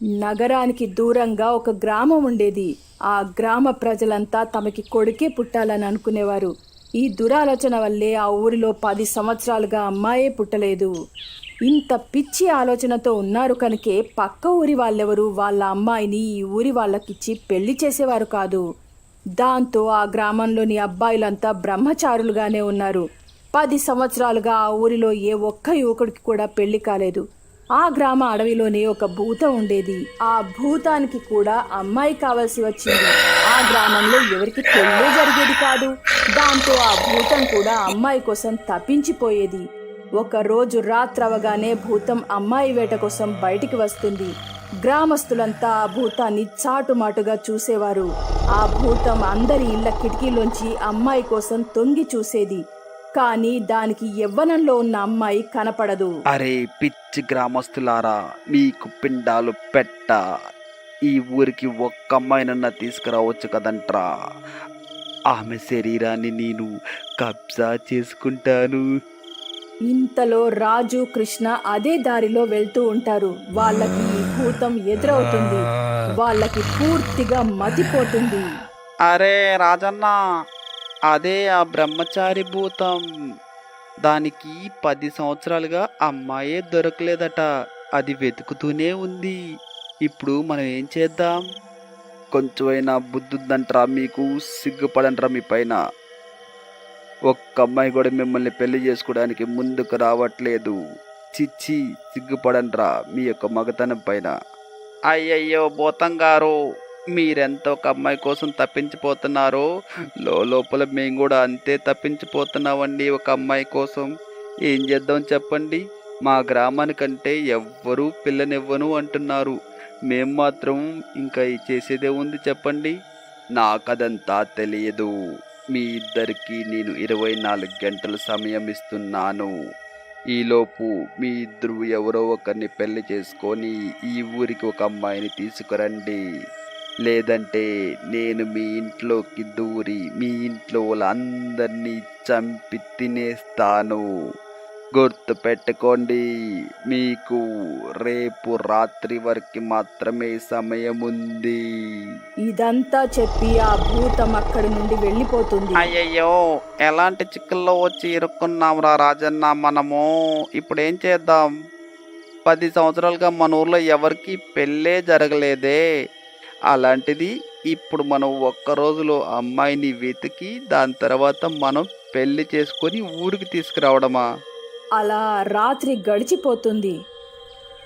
నగరానికి దూరంగా ఒక గ్రామం ఉండేది. ఆ గ్రామ ప్రజలంతా తమకి కొడుకే పుట్టాలని అనుకునేవారు. ఈ దురాలోచన వల్లే ఆ ఊరిలో 10 సంవత్సరాలుగా అమ్మాయే పుట్టలేదు. ఇంత పిచ్చి ఆలోచనతో ఉన్నారు కనుకే పక్క ఊరి వాళ్ళెవరు వాళ్ళ అమ్మాయిని ఈ ఊరి వాళ్ళకిచ్చి పెళ్లి చేసేవారు కాదు. దాంతో ఆ గ్రామంలోని అబ్బాయిలంతా బ్రహ్మచారులుగానే ఉన్నారు. 10 సంవత్సరాలుగా ఆ ఊరిలో ఏ ఒక్క యువకుడికి కూడా పెళ్లి కాలేదు. ఆ గ్రామ అడవిలోనే ఒక భూతం ఉండేది. ఆ భూతానికి కూడా అమ్మాయి కావలసి వచ్చింది. ఆ గ్రామంలో ఎవరికి పెళ్ళే జరిగేది కాదు. దాంతో ఆ భూతం కూడా అమ్మాయి కోసం తప్పించిపోయేది. ఒక రోజు రాత్రవగానే భూతం అమ్మాయి వేట కోసం బయటికి వస్తుంది. గ్రామస్తులంతా ఆ భూతాన్ని చాటుమాటుగా చూసేవారు. ఆ భూతం అందరి ఇళ్ల కిటికీలోంచి అమ్మాయి కోసం తొంగి చూసేది. కానీ దానికి యవ్వనంలో ఉన్న అమ్మాయి కనపడదు. అరే పిచ్చి గ్రామస్తులారా, మీకు పిండాలు పెట్ట. ఈ ఊరికి ఒక్క అమ్మాయినన్నా తీసుకురావచ్చు కదంట్రా. ఆమె శరీరాన్ని నేను కబ్జా చేసుకుంటాను. ఇంతలో రాజు కృష్ణ అదే దారిలో వెళ్తూ ఉంటారు. వాళ్ళకి ఈ భూతం ఎదురవుతుంది. వాళ్ళకి పూర్తిగా మతిపోతుంది. అరే రాజన్న, అదే ఆ బ్రహ్మచారి భూతం. దానికి 10 సంవత్సరాలుగా అమ్మాయే దొరకలేదట. అది వెతుకుతూనే ఉంది. ఇప్పుడు మనం ఏం చేద్దాం? కొంచెమైనా బుద్ధుందంటరా మీకు? సిగ్గుపడంట్రా మీ పైన. ఒక్క అమ్మాయి కూడా మిమ్మల్ని పెళ్లి చేసుకోవడానికి ముందుకు రావట్లేదు. చిచ్చి, సిగ్గుపడంట్రా మీ యొక్క మగతనం పైన. అయ్యయ్యో భూతం గారు, మీరెంత ఒక అమ్మాయి కోసం తప్పించిపోతున్నారో లోపల మేము కూడా అంతే తప్పించిపోతున్నామండి ఒక అమ్మాయి కోసం. ఏం చేద్దాం చెప్పండి? మా గ్రామానికంటే ఎవ్వరూ పిల్లనివ్వను అంటున్నారు. మేం మాత్రం ఇంకా చేసేదే ఉంది చెప్పండి. నాకదంతా తెలియదు. మీ ఇద్దరికి నేను 24 గంటల సమయం ఇస్తున్నాను. ఈలోపు మీ ఇద్దరు ఎవరో ఒకరిని పెళ్లి చేసుకొని ఈ ఊరికి ఒక అమ్మాయిని తీసుకురండి. లేదంటే నేను మీ ఇంట్లోకి దూరి మీ ఇంట్లో వాళ్ళందరినీ చంపి తినేస్తాను. గుర్తు పెట్టుకోండి, మీకు రేపు రాత్రి వరకు మాత్రమే సమయం ఉంది. ఇదంతా చెప్పి ఆ భూతం అక్కడి నుండి వెళ్ళిపోతుంది. అయ్యయ్యో, ఎలాంటి చిక్కుల్లో వచ్చి ఇరుక్కున్నాంరా రాజన్న మనము. ఇప్పుడు ఏం చేద్దాం? 10 సంవత్సరాలుగా మన ఊర్లో ఎవరికి పెళ్ళే జరగలేదే. అలాంటిది ఇప్పుడు మనం ఒక్క రోజులో అమ్మాయిని వెతికి దాని తర్వాత మనం పెళ్లి చేసుకొని ఊరికి తీసుకురావడమా? అలా రాత్రి గడిచిపోతుంది.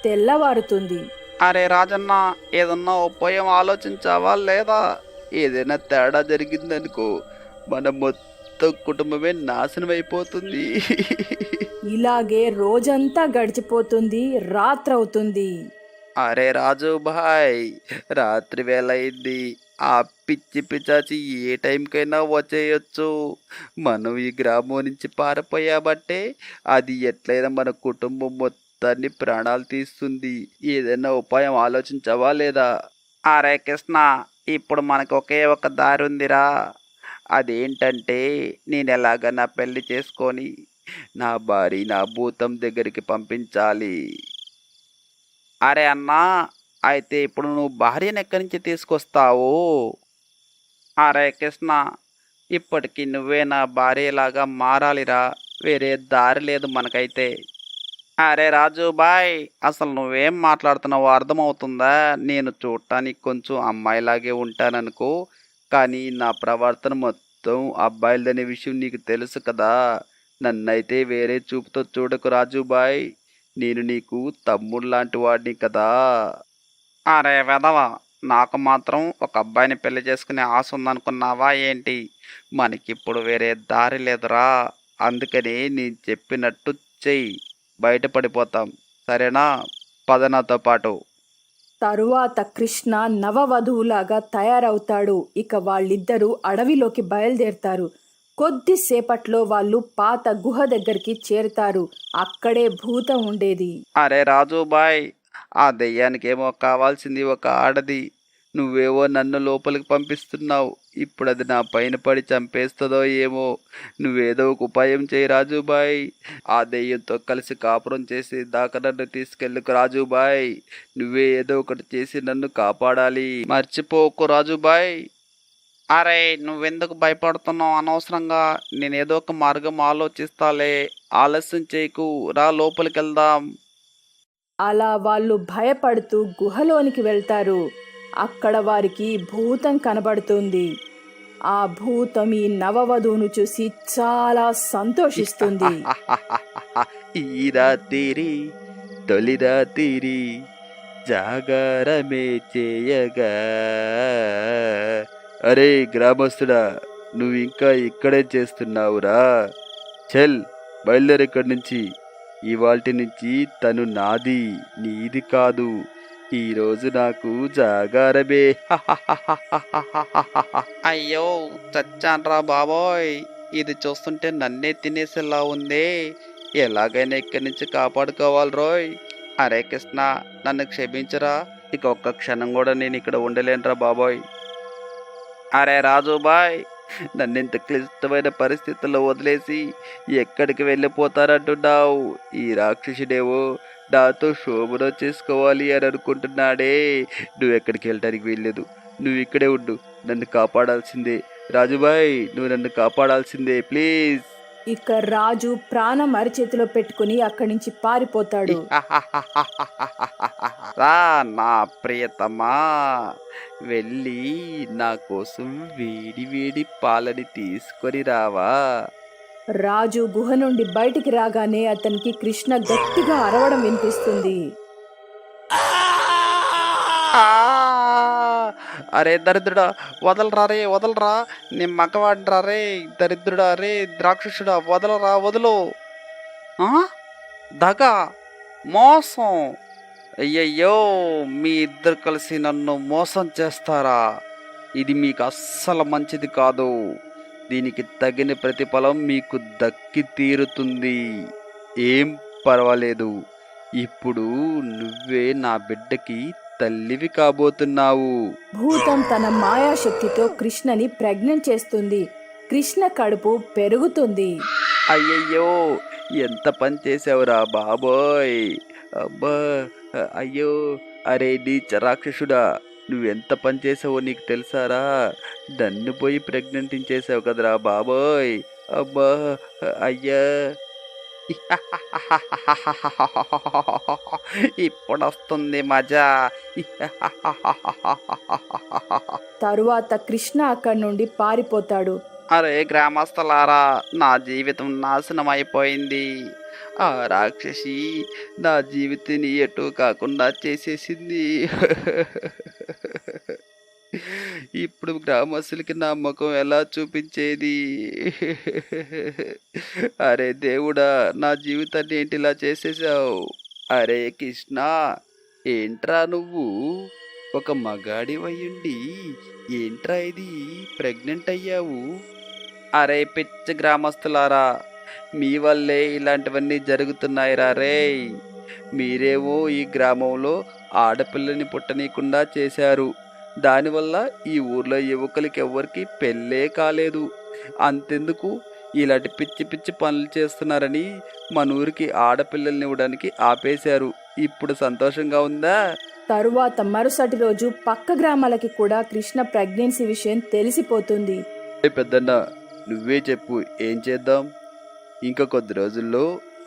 తెల్లవారుతుంది. అరే రాజన్న, ఏదన్నా ఉపాయం ఆలోచించావా లేదా? ఏదైనా తేడా జరిగిందనుకో మన మొత్తం కుటుంబమే నాశనం అయిపోతుంది. ఇలాగే రోజంతా గడిచిపోతుంది. రాత్రవుతుంది. అరే రాజు భాయ్, రాత్రి వేళ అయింది. ఆ పిచ్చి పిచాచి ఏ టైంకైనా వచ్చేయచ్చు. మనం ఈ గ్రామం నుంచి పారిపోయామంటే అది ఎట్లయినా మన కుటుంబం మొత్తాన్ని ప్రాణాలు తీస్తుంది. ఏదైనా ఉపాయం ఆలోచించవా లేదా? అరే కృష్ణ, ఇప్పుడు మనకు ఒకే ఒక దారి ఉందిరా. అదేంటంటే నేను ఎలాగైనా పెళ్లి చేసుకొని నా భార్య నా భూతం దగ్గరికి పంపించాలి. అరే అన్నా, అయితే ఇప్పుడు నువ్వు భార్యను ఎక్కడి నుంచి తీసుకొస్తావు? అరే కృష్ణ, ఇప్పటికి నువ్వే నా భార్యలాగా మారాలిరా. వేరే దారి లేదు మనకైతే. అరే రాజు బాయ్, అసలు నువ్వేం మాట్లాడుతున్నావో అర్థమవుతుందా? నేను చూడటానికి కొంచెం అమ్మాయిలాగే ఉంటాననుకో, కానీ నా ప్రవర్తన మొత్తం అబ్బాయిలదనే విషయం నీకు తెలుసు కదా. నన్నైతే వేరే చూపుతో చూడకు రాజు బాయ్. నేను నీకు తమ్ముడు లాంటి వాడిని కదా. అరే వెధవా, నాకు మాత్రం ఒక అబ్బాయిని పెళ్లి చేసుకునే ఆశ ఉందనుకున్నావా ఏంటి? మనకిప్పుడు వేరే దారి లేదురా. అందుకని నేను చెప్పినట్టు చెయ్యి, బయటపడిపోతాం. సరేనా? పద నాతో పాటు. తరువాత కృష్ణ నవవధువులాగా తయారవుతాడు. ఇక వాళ్ళిద్దరూ అడవిలోకి బయలుదేరతారు. కొద్దిసేపట్లో వాళ్ళు పాత గుహ దగ్గరికి చేరుతారు. అక్కడే భూతం ఉండేది. అరే రాజు బాయ్, ఆ దెయ్యానికి ఏమో కావాల్సింది ఒక ఆడది. నువ్వేవో నన్ను లోపలికి పంపిస్తున్నావు. ఇప్పుడు అది నా పైన పడి చంపేస్తుందో ఏమో. నువ్వేదో ఒక ఉపాయం చేయి రాజుబాయ్. ఆ దెయ్యంతో కలిసి కాపురం చేసి దాకా నన్ను తీసుకెళ్ళకు రాజుబాయ్. నువ్వే ఏదో ఒకటి చేసి నన్ను కాపాడాలి. మర్చిపోకు రాజుబాయ్. అరే నువ్వెందుకు భయపడుతున్నావు అనవసరంగా? నేనేదో ఒక మార్గం ఆలోచిస్తాలే. ఆలస్యం చేయకు, రా లోపలికి వెళ్దాం. అలా వాళ్ళు భయపడుతూ గుహలోనికి వెళ్తారు. అక్కడ వారికి భూతం కనబడుతుంది. ఆ భూతం ఈ నవవధువును చూసి చాలా సంతోషిస్తుంది. ఈ రాత్రి తొలి రాత్రి జాగారమే చేయగా. అరే గ్రామస్తుడా, నువ్వు ఇంకా ఇక్కడే చేస్తున్నావురా? చెల్, బయలుదేరు ఇక్కడి నుంచి. ఇవాల్టి నుంచి తను నాది, నీది కాదు. ఈరోజు నాకు జాగారమే. అయ్యో చచ్చాన్రా బాబోయ్. ఇది చూస్తుంటే నన్నే తినేసేలా ఉందే. ఎలాగైనా ఇక్కడి నుంచి కాపాడుకోవాలి రోయ్. అరే కృష్ణ, నన్ను క్షమించరా. ఇక ఒక్క క్షణం కూడా నేను ఇక్కడ ఉండలేనురా బాబోయ్. అరే రాజుబాయ్, నన్ను ఇంత క్లిష్టమైన పరిస్థితుల్లో వదిలేసి ఎక్కడికి వెళ్ళిపోతారంటున్నావు? ఈ రాక్షసుడేవో నాతో శోభనం చేసుకోవాలి అని అనుకుంటున్నాడే. నువ్వు ఎక్కడికి వెళ్ళడానికి వెళ్ళలేదు. నువ్వు ఇక్కడే ఉండు. నన్ను కాపాడాల్సిందే రాజుబాయ్, నువ్వు నన్ను కాపాడాల్సిందే ప్లీజ్. ఇక రాజు ప్రాణం అరిచేతిలో పెట్టుకుని అక్కడి నుంచి పారిపోతాడు. రా నా ప్రియతమా, వెళ్ళి నా కోసం వేడి వేడి పాలని తీసుకొని రావా. రాజు గుహ నుండి బయటికి రాగానే అతనికి కృష్ణ గట్టిగా అరవడం వినిపిస్తుంది. ఆ! అరే దరిద్రుడా, వదలరా రే, వదలరా. నీ మగవాడిరా రే దరిద్రుడా, రే ద్రాక్షసుడా, వదలరా, వదులు. ఆ? దగ, మోసం. అయ్యయ్యో, మీ ఇద్దరు కలిసి నన్ను మోసం చేస్తారా? ఇది మీకు అస్సలు మంచిది కాదు. దీనికి తగిన ప్రతిఫలం మీకు దక్కి తీరుతుంది. ఏం పర్వాలేదు. ఇప్పుడు నువ్వే నా బిడ్డకి తల్లివి కాబోతున్నావు. భూతం తన మాయాశక్తితో కృష్ణని ప్రెగ్నెంట్ చేస్తుంది. కృష్ణ కడుపు పెరుగుతుంది. అయ్యయ్యో, ఎంత పని చేసావురా బాబోయ్. అబ్బా, అయ్యో. అరే నీచ రాక్షసుడా, నువ్వెంత పని చేసావో నీకు తెలుసారా? నన్ను పోయి ప్రెగ్నెంట్ చేసావు కదరా బాబోయ్. అబ్బా, అయ్యా. ఇప్పుడు వస్తుంది మజా. తరువాత కృష్ణ అక్కడి నుండి పారిపోతాడు. అరే గ్రామస్తులారా, నా జీవితం నాశనం అయిపోయింది. ఆ రాక్షసి నా జీవితాన్ని ఎటు కాకుండా చేసేసింది. ఇప్పుడు గ్రామస్తులకి నా ముఖం ఎలా చూపించేది? అరే దేవుడా, నా జీవితాన్ని ఏంటి ఇలా చేసేసావు? అరే కృష్ణ, ఏంట్రా నువ్వు ఒక మగాడివయ్యుండి ఏంట్రా ఇది ప్రెగ్నెంట్ అయ్యావు? అరే పిచ్చి గ్రామస్తులారా, మీ వల్లే ఇలాంటివన్నీ జరుగుతున్నాయిరా రే. మీరేమో ఈ గ్రామంలో ఆడపిల్లని పుట్టనీయకుండా చేశారు. దానివల్ల ఈ ఊర్లో యువకులకి ఎవ్వరికి పెళ్ళే కాలేదు. అంతెందుకు, ఇలాంటి పిచ్చి పిచ్చి పనులు చేస్తున్నారని మన ఊరికి ఆడపిల్లల్ని ఇవ్వడానికి ఆపేశారు. ఇప్పుడు సంతోషంగా ఉందా? తరువాత మరుసటి రోజు పక్క గ్రామాలకి కూడా కృష్ణ ప్రెగ్నెన్సీ విషయం తెలిసిపోతుంది. పెద్దన్న, నువ్వే చెప్పు, ఏం చేద్దాం? ఇంకా కొద్ది రోజుల్లో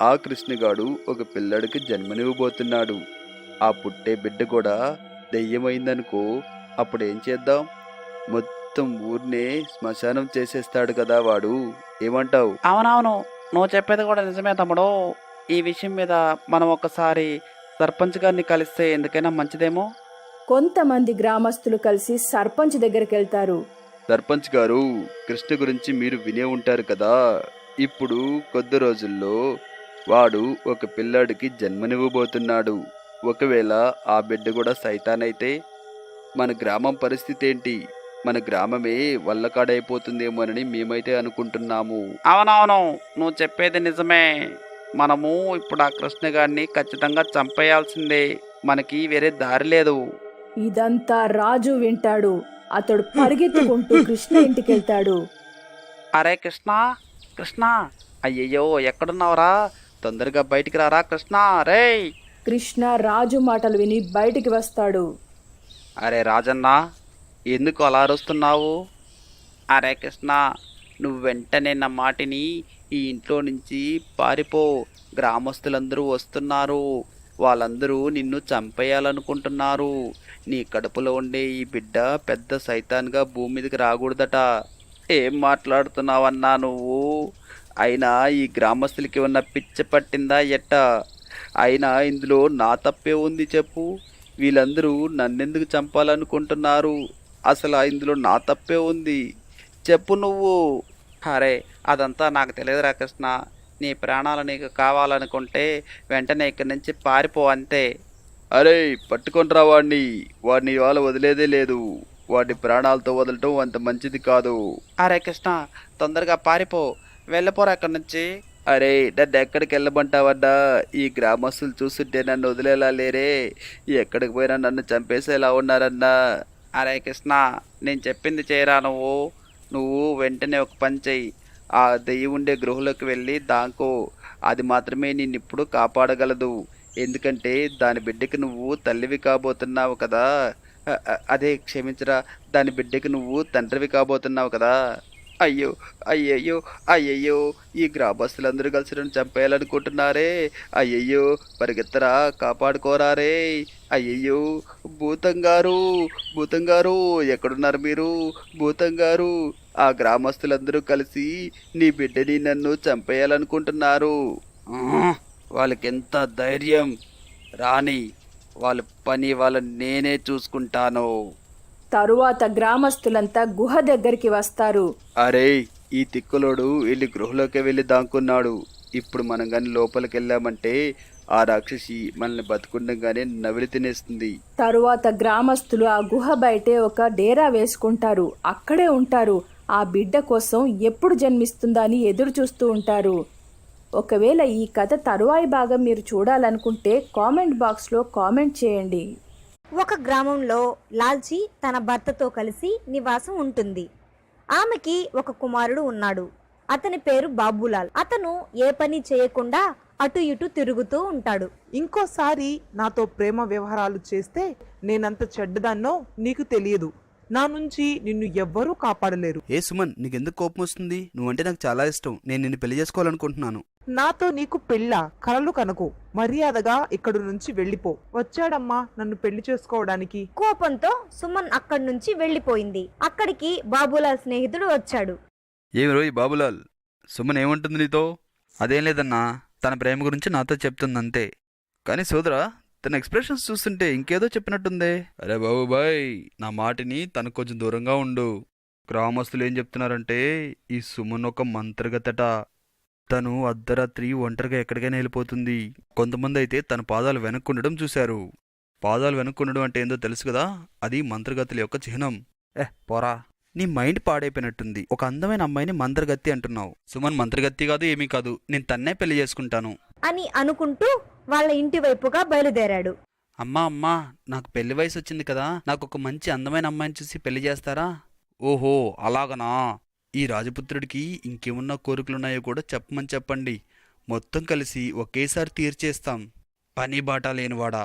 ఆ కృష్ణగాడు ఒక పిల్లడికి జన్మనివ్వబోతున్నాడు. ఆ పుట్టే బిడ్డ కూడా దెయ్యమైందనుకో, అప్పుడేం చేద్దాం? మొత్తం ఊరినే శ్మశానం చేసేస్తాడు కదా వాడు. ఏమంటావు? అవునవును, నువ్వు చెప్పేది కూడా నిజమే తమ్ముడు. ఈ విషయం మీద మనం ఒకసారి సర్పంచ్ గారిని కలిస్తే ఎందుకైనా మంచిదేమో. కొంతమంది గ్రామస్తులు కలిసి సర్పంచ్ దగ్గరికి వెళ్తారు. సర్పంచ్ గారు, కృష్ణ గురించి మీరు వినే ఉంటారు కదా. ఇప్పుడు కొద్ది రోజుల్లో వాడు ఒక పిల్లాడికి జన్మనివ్వబోతున్నాడు. ఒకవేళ ఆ బిడ్డ కూడా సైతానైతే మన గ్రామం పరిస్థితి ఏంటి? మన గ్రామమే వల్లకాడైపోతుందేమోనని మేమైతే అనుకుంటున్నాము. అవునవును, నువ్వు చెప్పేది నిజమే. మనము ఇప్పుడు ఆ కృష్ణ గారిని ఖచ్చితంగా చంపేయాల్సిందే. మనకి వేరే దారి లేదు. ఇదంతా రాజు వింటాడు. అతడు పరిగెత్తుకుంటూ కృష్ణ ఇంటికెళ్తాడు. అరే కృష్ణ, కృష్ణ, అయ్యయ్యో ఎక్కడున్నావురా? తొందరగా బయటికి రారా కృష్ణ. రే కృష్ణ రాజు మాటలు విని బయటికి వస్తాడు. అరే రాజన్న, ఎందుకు అలా అరుస్తున్నావు? అరే కృష్ణ, నువ్వు వెంటనే నా మాటిని ఈ ఇంట్లో నుంచి పారిపో. గ్రామస్తులందరూ వస్తున్నారు. వాళ్ళందరూ నిన్ను చంపేయాలనుకుంటున్నారు. నీ కడుపులో ఉండే ఈ బిడ్డ పెద్ద సైతాన్గా భూమి మీదకి రాకూడదట. ఏం మాట్లాడుతున్నావన్నా నువ్వు? అయినా ఈ గ్రామస్తులకి ఉన్న పిచ్చ పట్టిందా ఎట్ట? అయినా ఇందులో నా తప్పే ఉంది చెప్పు. వీళ్ళందరూ నన్నెందుకు చంపాలనుకుంటున్నారు? అసలు ఇందులో నా తప్పే ఉంది చెప్పు నువ్వు. అరే అదంతా నాకు తెలియదురా కృష్ణ. నీ ప్రాణాలు నీకు కావాలనుకుంటే వెంటనే ఇక్కడి నుంచి పారిపో అంతే. అరే పట్టుకొనిరా వాడిని. వాడిని ఇవాళ వదిలేదే లేదు. వాడి ప్రాణాలతో వదలటం అంత మంచిది కాదు. అరే కృష్ణ, తొందరగా పారిపో, వెళ్ళిపోరా అక్కడి నుంచి. అరే నన్ను ఎక్కడికి వెళ్ళమంటావన్నా? ఈ గ్రామస్తులు చూస్తుంటే నన్ను వదిలేలా లేరే. ఎక్కడికి పోయినా నన్ను చంపేసేలా ఉన్నారన్నా. అరే కృష్ణ, నేను చెప్పింది చేయరా నువ్వు. నువ్వు వెంటనే ఒక పని చెయ్యి. ఆ దెయ్యం ఉండే గృహలోకి వెళ్ళి దాంకో. అది మాత్రమే నిన్నిప్పుడు కాపాడగలదు. ఎందుకంటే దాని బిడ్డకి నువ్వు తల్లివి కాబోతున్నావు కదా. అదే క్షమించరా, దాని బిడ్డకి నువ్వు తండ్రివి కాబోతున్నావు కదా. అయ్యో అయ్యయ్యో అయ్యయ్యో, ఈ గ్రామస్తులందరూ కలిసి నన్ను చంపేయాలనుకుంటున్నారే. అయ్యయ్యో పరిగెత్తరా, కాపాడుకోరారే. అయ్యయ్యో భూతం గారు, భూతం గారు ఎక్కడున్నారు మీరు? భూతం గారు, ఆ గ్రామస్తులందరూ కలిసి నీ బిడ్డని నన్ను చంపేయాలనుకుంటున్నారు. వాళ్ళకెంత ధైర్యం! రాని, వాళ్ళ పని వాళ్ళని నేనే చూసుకుంటాను. తరువాత గ్రామస్తులంతా గుహ దగ్గరికి వస్తారు. అరే ఈ తిక్కులోడు వెళ్ళి గృహలోకి వెళ్ళి దాక్కున్నాడు. ఇప్పుడు మనం కానీ లోపలికి వెళ్ళామంటే ఆ రాక్షసి మనల్ని బతుకుండగానే నవిలి తినేస్తుంది. తరువాత గ్రామస్తులు ఆ గుహ బయటే ఒక డేరా వేసుకుంటారు. అక్కడే ఉంటారు. ఆ బిడ్డ కోసం ఎప్పుడు జన్మిస్తుందా అని ఎదురు చూస్తూ ఉంటారు. ఒకవేళ ఈ కథ తరువాయి భాగం మీరు చూడాలనుకుంటే కామెంట్ బాక్స్లో కామెంట్ చేయండి. ఒక గ్రామంలో లాల్చి తన భర్తతో కలిసి నివాసం ఉంటుంది. ఆమెకి ఒక కుమారుడు ఉన్నాడు. అతని పేరు బాబులాల్. అతను ఏ పని చేయకుండా అటు ఇటు తిరుగుతూ ఉంటాడు. ఇంకోసారి నాతో ప్రేమ వ్యవహారాలు చేస్తే నేనంత చెడ్డదాన్నో నీకు తెలియదు. నా నుంచి నిన్ను ఎవ్వరూ కాపాడలేరు. ఏ సుమన్, నీకెందుకు కోపం వస్తుంది? నువ్వంటే నాకు చాలా ఇష్టం. నేను నిన్ను పెళ్లి చేసుకోవాలనుకుంటున్నాను. నాతో నీకు పెళ్ళా? కలలు కనుకో. మర్యాదగా ఇక్కడి నుంచి వెళ్ళిపో. వచ్చాడమ్మా నన్ను పెళ్లి చేసుకోవడానికి. కోపంతో సుమన్ అక్కడి నుంచి వెళ్ళిపోయింది. అక్కడికి బాబులాల్ స్నేహితుడు వచ్చాడు. ఏమి రోయ్ బాబులాల్, సుమన్ ఏమంటుంది నీతో? అదేం లేదన్నా, తన ప్రేమ గురించి నాతో చెప్తుందంతే. కానీ సోదరా, తన ఎక్స్ప్రెషన్స్ చూస్తుంటే ఇంకేదో చెప్పినట్టుందే. అరే బాబుబాయ్, నా మాటిని తనకు కొంచెం దూరంగా ఉండు. గ్రామస్తులు ఏం చెప్తున్నారంటే ఈ సుమన్ ఒక మంత్రగతట. తను అర్ధరాత్రి ఒంటరిగా ఎక్కడికైనా వెళ్ళిపోతుంది. కొంతమంది అయితే తన పాదాలు వెనక్కుండడం చూశారు. పాదాలు వెనక్కుండడం అంటే ఏందో తెలుసు కదా, అది మంత్రగతుల యొక్క చిహ్నం. పోరా, నీ మైండ్ పాడైపోయినట్టుంది. ఒక అందమైన అమ్మాయిని మంత్రగత్తి అంటున్నావు. సుమన్ మంత్రగత్తి కాదు, ఏమీ కాదు. నేను తన్నే పెళ్లి చేసుకుంటాను అని అనుకుంటూ వాళ్ళ ఇంటి వైపుగా బయలుదేరాడు. అమ్మా, నాకు పెళ్లి వయసు వచ్చింది కదా, నాకు ఒక మంచి అందమైన అమ్మాయిని చూసి పెళ్లి చేస్తారా? ఓహో అలాగనా? ఈ రాజపుత్రుడికి ఇంకేమన్నా కోరికలున్నాయో కూడా చెప్పమని చెప్పండి. మొత్తం కలిసి ఒకేసారి తీర్చేస్తాం. పని బాట లేనివాడా,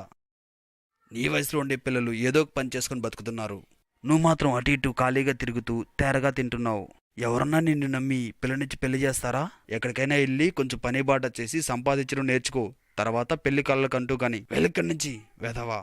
నీ వయసులో ఉండే పిల్లలు ఏదో ఒక పని చేసుకుని బతుకుతున్నారు. నువ్వు మాత్రం అటు ఇటు ఖాళీగా తిరుగుతూ తేరగా తింటున్నావు. ఎవరన్నా నిన్ను నమ్మి పిల్లనిచ్చి పెళ్లి చేస్తారా? ఎక్కడికైనా వెళ్ళి కొంచెం పని బాట చేసి సంపాదించడం నేర్చుకో. తర్వాత పెళ్లి కళ్ళకంటూ కానీ వెళ్ళిక్కడి నుంచి వెధవా,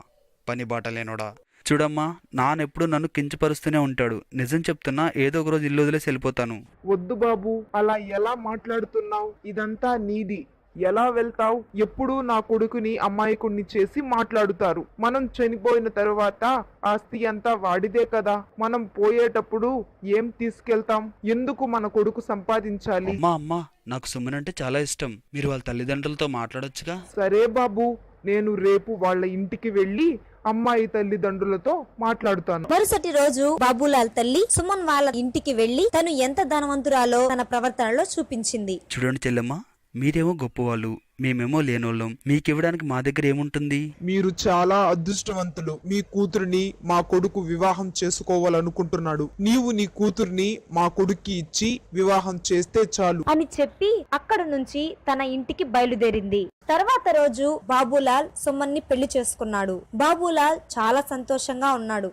పని బాట లేనోడా. చూడమ్మా, నాన్నెప్పుడు నన్ను కించపరుస్తూనే ఉంటాడు. నిజం చెప్తున్నా, ఏదో ఒక రోజు ఇల్లు వదిలేసి వెళ్ళిపోతాను. వద్దు బాబు, అలా ఎలా మాట్లాడుతున్నావు? ఇదంతా నీది. ఎలా వెళ్తావు? ఎప్పుడూ నా కొడుకుని అమాయకుణ్ణి చేసి మాట్లాడుతారు. మనం చనిపోయిన తరువాత ఆస్తి అంతా వాడిదే కదా. మనం పోయేటప్పుడు ఏం తీసుకెళ్తాం? ఎందుకు మన కొడుకు సంపాదించాలి? అమ్మా, నాకు సుమన్ అంటే చాలా ఇష్టం. మీరు వాళ్ళ తల్లిదండ్రులతో మాట్లాడొచ్చుగా. సరే బాబు, నేను రేపు వాళ్ళ ఇంటికి వెళ్ళి అమ్మాయి తల్లిదండ్రులతో మాట్లాడుతాను. మరుసటి రోజు బాబులాల్ తల్లి సుమన్ వాళ్ళ ఇంటికి వెళ్లి తను ఎంత ధనవంతురాలో తన ప్రవర్తనలో చూపించింది. చూడండి చెల్లెమ్మ, మీరేమో గొప్పవాళ్ళు, మేమేమో లేనోళ్ళం, మీకివ్వడానికి మా దగ్గర ఏముంటుంది? మీరు చాలా అదృష్టవంతులు. మీ కూతురిని మా కొడుకు వివాహం చేసుకోవాలనుకుంటున్నాడు. నీవు నీ కూతుర్ని మా కొడుక్కి ఇచ్చి వివాహం చేస్తే చాలు అని చెప్పి అక్కడ నుంచి తన ఇంటికి బయలుదేరింది. తర్వాత రోజు బాబులాల్ సుమన్ని పెళ్లి చేసుకున్నాడు. బాబులాల్ చాలా సంతోషంగా ఉన్నాడు.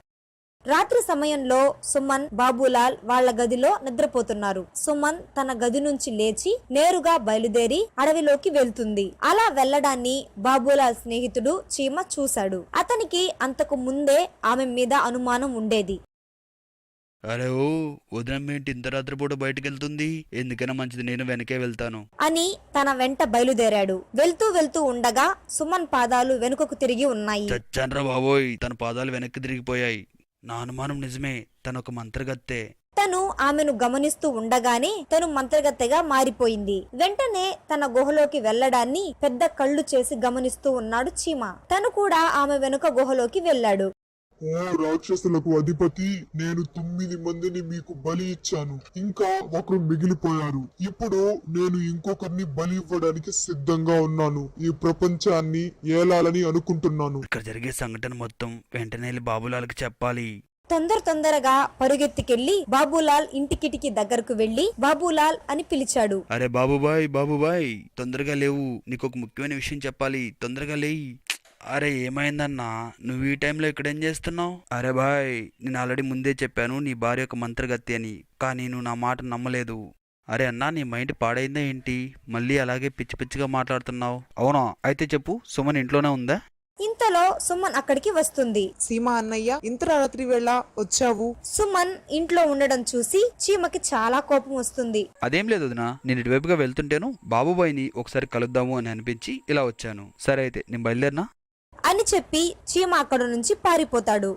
రాత్రి సమయంలో సుమన్, బాబులాల్ వాళ్ళ గదిలో నిద్రపోతున్నారు. సుమన్ తన గది నుంచి లేచి నేరుగా బయలుదేరి అడవిలోకి వెళ్తుంది. అలా వెళ్లడాన్ని బాబులాల్ స్నేహితుడు చీమ చూశాడు. అతనికి అంతకు ముందే ఆమె మీద అనుమానం ఉండేది. అరే ఓ వదినమ్మేంటి ఇంత రాత్రిపూట బయటకు వెళ్తుంది? ఎందుకైనా మంచిది, నేను వెనకే వెళ్తాను అని తన వెంట బయలుదేరాడు. వెళ్తూ వెళ్తూ ఉండగా సుమన్ పాదాలు వెనుకకు తిరిగి ఉన్నాయి. చచ్చాన్రా బాబోయ్, తన పాదాలు వెనక్కి తిరిగిపోయాయి. నా అనుమానం నిజమే, తనొక మంత్రగత్తె. తను ఆమెను గమనిస్తూ ఉండగానే తను మంత్రగత్తెగా మారిపోయింది. వెంటనే తన గుహలోకి వెళ్లడాన్ని పెద్ద కళ్ళు చేసి గమనిస్తూ ఉన్నాడు చీమ. తను కూడా ఆమె వెనుక గుహలోకి వెళ్ళాడు. ఓ రాక్షసులకు అధిపతి, నేను 9 మందిని మీకు బలి ఇచ్చాను. ఇంకా ఒకరు మిగిలిపోయారు. ఇప్పుడు నేను ఇంకొకరిని బలి ఇవ్వడానికి సిద్ధంగా ఉన్నాను. ఈ ప్రపంచాన్ని ఏలాలని అనుకుంటున్నాను. ఇక్కడ జరిగే సంఘటన మొత్తం వెంటనే వెళ్ళి బాబులాల్కి చెప్పాలి. తొందరగా పరుగెత్తికెళ్లి బాబులాల్ ఇంటి కిటికీ దగ్గరకు వెళ్లి బాబులాల్ అని పిలిచాడు. అరే బాబుబాయ్ తొందరగా లేవు, నీకొక ముఖ్యమైన విషయం చెప్పాలి, తొందరగా లేయి. అరే ఏమైందన్నా, నువ్వు ఈ టైంలో ఇక్కడేం చేస్తున్నావు? అరే బాయ్, నేను ఆల్రెడీ ముందే చెప్పాను నీ భార్య ఒక మంత్రగత్తి అని, కానీ నువ్వు నా మాట నమ్మలేదు. అరే అన్నా, నీ మైండ్ పాడైందా ఏంటి? మళ్ళీ అలాగే పిచ్చి పిచ్చిగా మాట్లాడుతున్నావు. అవునా, అయితే చెప్పు, సుమన్ ఇంట్లోనే ఉందా? ఇంతలో సుమన్ అక్కడికి వస్తుంది. సీమ అన్నయ్య, ఇంత రాత్రి వేళ వచ్చావు? సుమన్ ఇంట్లో ఉండడం చూసి చీమకి చాలా కోపం వస్తుంది. అదేం లేదు వదినా, నేను ఇటువైపుగా వెళ్తుంటేను బాబుబాయిని ఒకసారి కలుద్దాము అని అనిపించి ఇలా వచ్చాను. సరే అయితే నేను బయలుదేరినా అని చెప్పి చీమ అక్కడ నుంచి పారిపోతాడు.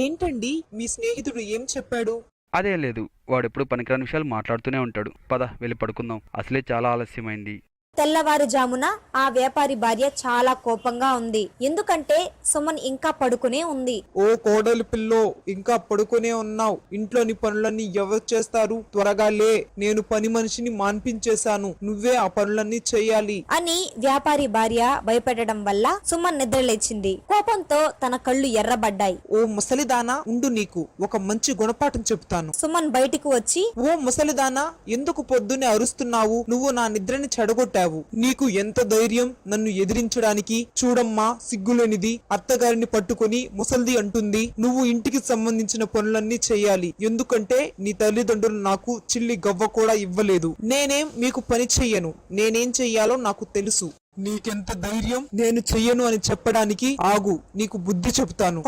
ఏంటండి మీ స్నేహితుడు ఏం చెప్పాడు? అదేం లేదు, వాడెప్పుడు పనికిరాని విషయాలు మాట్లాడుతూనే ఉంటాడు. పద వెళ్ళి పడుకుందాం, అసలే చాలా ఆలస్యమైంది. తెల్లవారుజామున ఆ వ్యాపారి భార్య చాలా కోపంగా ఉంది. ఎందుకంటే సుమన్ ఇంకా పడుకునే ఉంది. ఓ కోడలి పిల్లో, ఇంకా పడుకునే ఉన్నావు? ఇంట్లోని పనులన్నీ ఎవరు చేస్తారు? త్వరగా లే, నేను పని మనిషిని మాన్పించేశాను, నువ్వే ఆ పనులన్నీ చెయ్యాలి అని వ్యాపారి భార్య భయపెట్టడం వల్ల సుమన్ నిద్రలేచింది. కోపంతో తన కళ్ళు ఎర్రబడ్డాయి. ఓ ముసలిదానా, ఉండు, నీకు ఒక మంచి గుణపాఠం చెప్తాను. సుమన్ బయటికి వచ్చి, ఓ ముసలిదానా, ఎందుకు పొద్దున్నే అరుస్తున్నావు? నువ్వు నా నిద్రని చెడగొట్టావు. నీకు ఎంత ధైర్యం నన్ను ఎదిరించడానికి? చూడమ్మా, సిగ్గులేనిది, అత్తగారిని పట్టుకొని ముసల్ది అంటుంది. నువ్వు ఇంటికి సంబంధించిన పనులన్నీ చెయ్యాలి, ఎందుకంటే నీ తల్లిదండ్రులు నాకు చిల్లి గవ్వ కూడా ఇవ్వలేదు. నేనేం మీకు పని చెయ్యను, నేనేం చెయ్యాలో నాకు తెలుసు. నీకెంత ధైర్యం నేను చెయ్యను అని చెప్పడానికి? ఆగు, నీకు బుద్ధి చెప్తాను.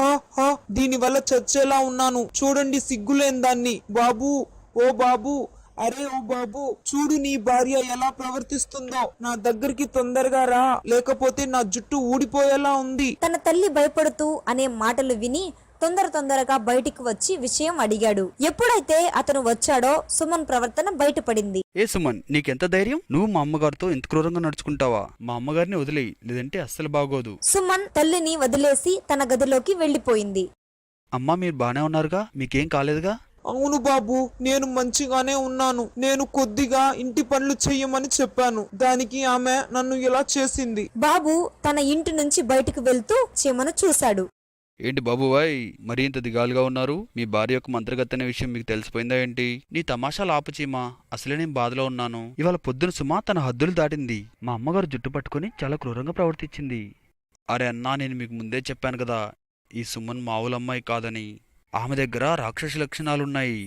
దీని వల్ల చచ్చేలా ఉన్నాను, చూడండి సిగ్గులేని దాన్ని. బాబు, ఓ బాబు, అరే ఓ బాబు, చూడు నీ భార్య ఎలా ప్రవర్తిస్తుందో. నా దగ్గరికి తొందరగా రా, లేకపోతే నా జుట్టు ఊడిపోయేలా ఉంది. తన తల్లి భయపడుతూ అనే మాటలు విని తొందరగా బయటికి వచ్చి విషయం అడిగాడు. ఎప్పుడైతే అతను వచ్చాడో సుమన్ ప్రవర్తన బయటపడింది. ఏ సుమన్, నీకెంత ధైర్యం? నువ్వు మా అమ్మగారితో ఇంత క్రూరంగా నడుచుకుంటావా? మా అమ్మగారిని వదిలేయి, లేదంటే అస్సలు బాగోదు. సుమన్ తల్లిని వదిలేసి తన గదిలోకి వెళ్లిపోయింది. అమ్మా, మీరు బానే ఉన్నారుగా? మీకేం కాలేదుగా? అవును బాబు, నేను మంచిగానే ఉన్నాను. నేను కొద్దిగా ఇంటి పనులు చెయ్యమని చెప్పాను, దానికి ఆమె నన్ను ఇలా చేసింది. బాబు తన ఇంటి నుంచి బయటకు వెళ్తూ చీమను చూశాడు. ఏంటి బాబుబాయ్, మరీ ఇంత దిగాలుగా ఉన్నారు? మీ భార్య యొక్క మంత్రగత్తె అనే విషయం మీకు తెలిసిపోయిందా ఏంటి? నీ తమాషాలు ఆపుచీమా, అసలే నేను బాధలో ఉన్నాను. ఇవాళ పొద్దున సుమా తన హద్దులు దాటింది. మా అమ్మగారు జుట్టు పట్టుకుని చాలా క్రూరంగా ప్రవర్తించింది. అరే అన్నా, నేను మీకు ముందే చెప్పాను కదా, ఈ సుమన్ మామూలు అమ్మాయి కాదని. ఆమె దగ్గర రాక్షస లక్షణాలున్నాయి.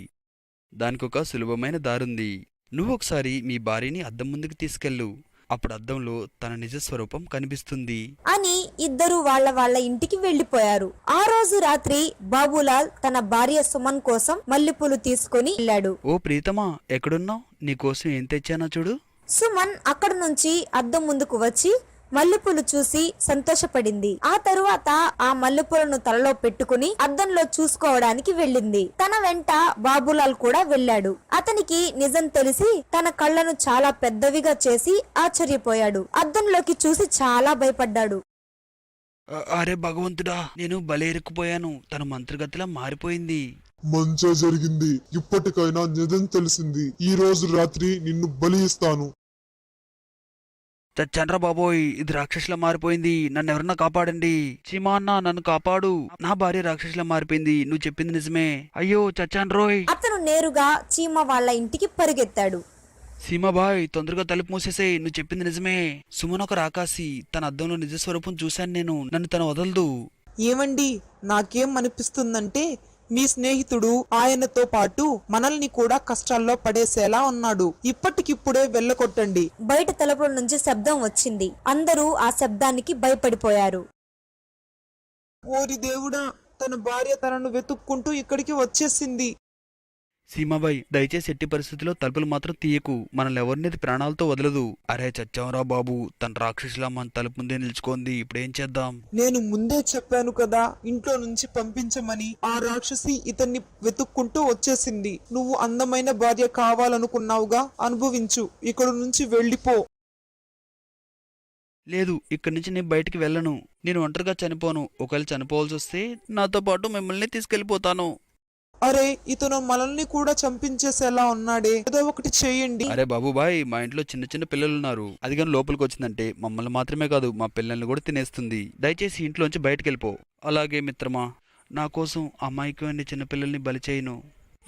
దానికొక సులభమైన దారుంది. నువ్వు ఒకసారి మీ భార్యని అద్దం ముందుకు తీసుకెళ్ళు, అప్పుడు అద్దంలో తన నిజ స్వరూపం కనిపిస్తుంది అని ఇద్దరు వాళ్ళ ఇంటికి వెళ్లిపోయారు. ఆ రోజు రాత్రి బాబులాల్ తన భార్య సుమన్ కోసం మల్లెపూలు తీసుకుని వెళ్ళాడు. ఓ ప్రీతమా, ఎక్కడున్నావు? నీకోసం ఏం తెచ్చానో చూడు. సుమన్ అక్కడ నుంచి అద్దం ముందుకు వచ్చి మల్లెపూలు చూసి సంతోషపడింది. ఆ తరువాత ఆ మల్లెపూలను తలలో పెట్టుకుని అద్దంలో చూసుకోవడానికి వెళ్ళింది. తన వెంట బాబులాల్ కూడా వెళ్ళాడు. అతనికి నిజం తెలిసి తన కళ్ళను చాలా పెద్దవిగా చేసి ఆశ్చర్యపోయాడు. అద్దంలోకి చూసి చాలా భయపడ్డాడు. అరే భగవంతుడా, నేను బలేరుకుపోయాను. తన మంత్రగతిలా మారిపోయింది. మంచే జరిగింది, ఇప్పటికైనా నిజం తెలిసింది. ఈ రోజు రాత్రి నిన్ను బలి ఇస్తాను. చచ్చండ్రా బాబోయ్, ఇది రాక్షసులా మారిపోయింది, నన్ను ఎవరన్నా కాపాడండి. చీమా అన్న నన్ను కాపాడు, నా భార్య రాక్షసులా మారిపోయింది, నువ్వు చెప్పింది నిజమే. అయ్యో చచ్చాన్రోయ్. అతను నేరుగా చీమ వాళ్ళ ఇంటికి పరిగెత్తాడు. సీమాబాయ్ తొందరగా తలుపు మూసేసేయ్, నువ్వు చెప్పింది నిజమే. సుమన్ ఒక రాకాసి, తన అద్దంలో నిజ స్వరూపం చూశాను నేను, నన్ను తను వదలదు. ఏమండి, నాకేం అనిపిస్తుందంటే మీ స్నేహితుడు ఆయనతో పాటు మనల్ని కూడా కష్టాల్లో పడేసేలా ఉన్నాడు. ఇప్పటికిప్పుడే వెళ్ళకొట్టండి. బయట తలుపుల నుంచి శబ్దం వచ్చింది. అందరూ ఆ శబ్దానికి భయపడిపోయారు. ఓరి దేవుడా, తన భార్య తనను వెతుక్కుంటూ ఇక్కడికి వచ్చేసింది. సీమాబాయ్ దయచేసి ఎట్టి పరిస్థితిలో తలుపులు మాత్రం తీయకు, మనల్ని ఎవరిని ప్రాణాలతో వదలదు. అరే చచ్చాంరా బాబు, తన రాక్షసులా మన తలుపు ముందే నిల్చుకోంది, ఇప్పుడేం చేద్దాం? నేను ముందే చెప్పాను కదా ఇంట్లో నుంచి పంపించమని. ఆ రాక్షసి ఇతన్ని వెతుక్కుంటూ వచ్చేసింది. నువ్వు అందమైన భార్య కావాలనుకున్నావుగా, అనుభవించు. ఇక్కడ నుంచి వెళ్ళిపో. లేదు, ఇక్కడి నుంచి నేను బయటికి వెళ్ళను. నేను ఒంటరిగా చనిపోను. ఒకవేళ చనిపోవాల్సి వస్తే నాతో పాటు మిమ్మల్ని తీసుకెళ్లిపోతాను. అరే, ఇతను మనల్ని కూడా చంపించేసేలా ఉన్నాడే, ఏదో ఒకటి చేయండి. అరే బాబుబాయ్, మా ఇంట్లో చిన్న చిన్న పిల్లలున్నారు. అది కానీ లోపలికి వచ్చిందంటే మమ్మల్ని మాత్రమే కాదు మా పిల్లల్ని కూడా తినేస్తుంది. దయచేసి ఇంట్లోంచి బయటకు వెళ్ళిపో. అలాగే మిత్రమా, నా కోసం అమాయకమైన చిన్నపిల్లల్ని బలి చేయను.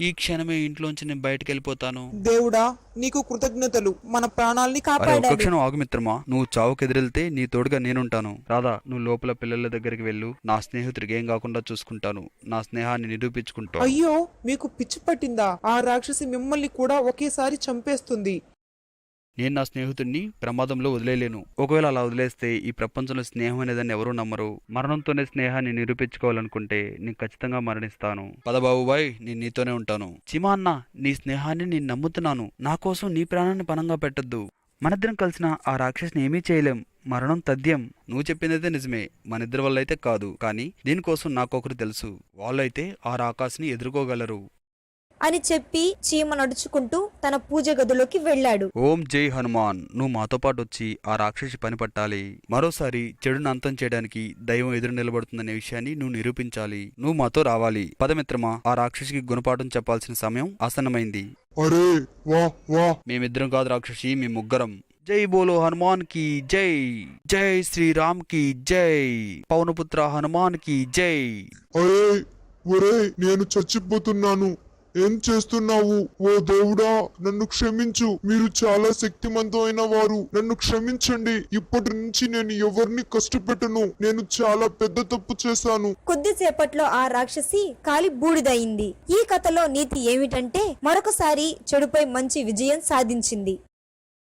ఈ క్షణమే ఇంట్లోంచి నేను బయటకు వెళ్ళిపోతాను. దేవుడా, నీకు కృతజ్ఞతలు, మన ప్రాణాల్ని అరే ఒక్క కాపాడాడు. క్షణం ఆగు మిత్రమా, నువ్వు చావుకు ఎదురెళ్తే నీ తోడుగా నేనుంటాను. రాధా, నువ్వు లోపల పిల్లల దగ్గరికి వెళ్ళు. నా స్నేహితుడికి ఏం కాకుండా చూసుకుంటాను. నా స్నేహాన్ని నిరూపించుకుంటాను. అయ్యో, మీకు పిచ్చి పట్టిందా? ఆ రాక్షసి మిమ్మల్ని కూడా ఒకేసారి చంపేస్తుంది. నేను నా స్నేహితుడిని ప్రమాదంలో వదిలేయలేను. ఒకవేళ అలా వదిలేస్తే ఈ ప్రపంచంలో స్నేహం అనేదాన్ని ఎవరూ నమ్మరు. మరణంతోనే స్నేహాన్ని నిరూపించుకోవాలనుకుంటే నేను ఖచ్చితంగా మరణిస్తాను. పదబాబుబాయ్, నేను నీతోనే ఉంటాను. చిమా అన్న, నీ స్నేహాన్ని నేను నమ్ముతున్నాను. నా కోసం నీ ప్రాణాన్ని పణంగా పెట్టొద్దు. మనిద్దరం కలిసిన ఆ రాక్షసిని ఏమీ చేయలేం. మరణం తథ్యం. నువ్వు చెప్పిందైతే నిజమే, మనిద్దరి వల్ల అయితే కాదు. కానీ దీనికోసం నాకొకరు తెలుసు. వాళ్ళైతే ఆ రాకాసిని ఎదుర్కోగలరు అని చెప్పి చీమ నడుచుకుంటూ తన పూజ గదిలోకి వెళ్ళాడు. ఓం జై హనుమాన్, నువ్వు మాతో పాటు వచ్చి ఆ రాక్షసి పని పట్టాలి. మరోసారి చెడును అంతం చేయడానికి దైవం ఎదురు నిలబడుతుందనే విషయాన్ని నువ్వు నిరూపించాలి. నువ్వు మాతో రావాలి. పదమిత్రమా, ఆ రాక్షసికి గుణపాఠం చెప్పాల్సిన సమయం ఆసన్నమైంది. అరే వా వా, మేమిద్దరం కాదు రాక్షసి, మీ ముగ్గురం. జై బోలో హనుమాన్ కి జై, జై శ్రీరామ్ కి జై, పవనపుత్ర హనుమాన్ కి జై. అరే ఒరే, నేను చచ్చిపోతున్నాను. ఏం చేస్తున్నావు? ఓ దేవుడా, నన్ను క్షమించు. మీరు చాలా శక్తివంతమైన వారు, నన్ను క్షమించండి. ఇప్పటి నుంచి నేను ఎవరిని కష్టపెట్టను. నేను చాలా పెద్ద తప్పు చేశాను. కొద్దిసేపట్లో ఆ రాక్షసి కాలి బూడిదయింది. ఈ కథలో నీతి ఏమిటంటే మరొకసారి చెడుపై మంచి విజయం సాధించింది.